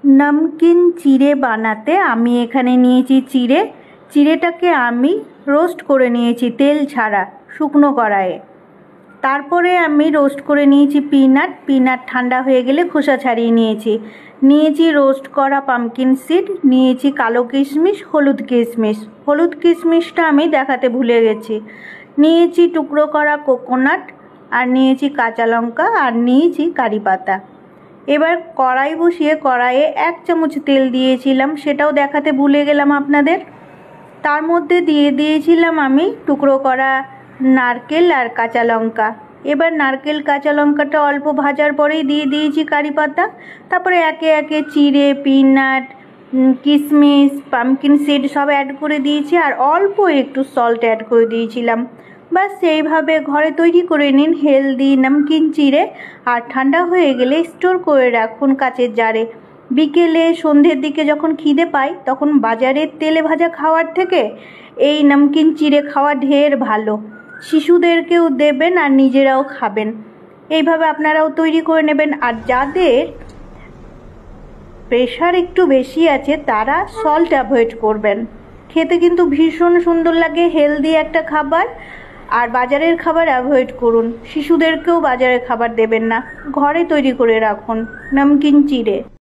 नमकीन चिड़े बानाते आमी एखाने निয়েছি चिड़े चिड़ेटाके आमी रोस्ट करे निয়েছি तेल छाड़ा शुकनो कड़ाइए तारपरे आमी रोस्ट करे निয়েছি पिनाट पिनाट ठंडा हয়ে गेले खोसा छाड़िए निয়েছি रोस्ट करा पामकिन सीड निয়েছি कालो किशमिश हलुद किशमिशटा आमी देखाते भूले गेছি निয়েছি टुकरो करा कोकोनाट और निয়েছি काँचा लंका और निয়েছি करी पाता। एबार कड़ाई बसिए कड़ाइए 1 चामच तेल दिएछिलाम सेटाओ देखाते भूले गेलाम आपनादेर। तार मध्य दिए दिएछिलाम आमी टुकरो करा नारकेल और काँचा लंका। एबार नारकेल काँचा लंकाटा अल्प भाजार परेई दिए दिएछि करी पाता। तारपरे एके एके चिड़े पिनाट किशमिश पामकिन सीड सब ऐड करे दिएछि और अल्प एकटू सल्ट ऐड करे दिएछिलाम। बस এইভাবে ঘরে তৈরি করে নিন হেলদি নমকিন চিড়ে আর ঠান্ডা হয়ে গেলে স্টোর করে রাখুন কাচের জারে। বিকেলে সন্ধ্যের দিকে যখন খিদে পায় তখন বাজারের তেলে ভাজা খাওয়ার থেকে এই নমকিন চিড়ে খাওয়া ঢের ভালো। শিশুদেরকেও দেবেন আর নিজেরাও খাবেন। এইভাবে আপনারাও তৈরি করে নেবেন। আর যাদের প্রেশার একটু বেশি আছে তারা সল্ট অ্যাভয়েড করবেন। খেতে কিন্তু ভীষণ সুন্দর লাগে, হেলদি একটা খাবার। আর বাজারের খাবার অ্যাভয়েড করুন। শিশুদেরকেও বাজারের খাবার দেবেন না, ঘরে তৈরি করে রাখুন নমকিন চিড়ে।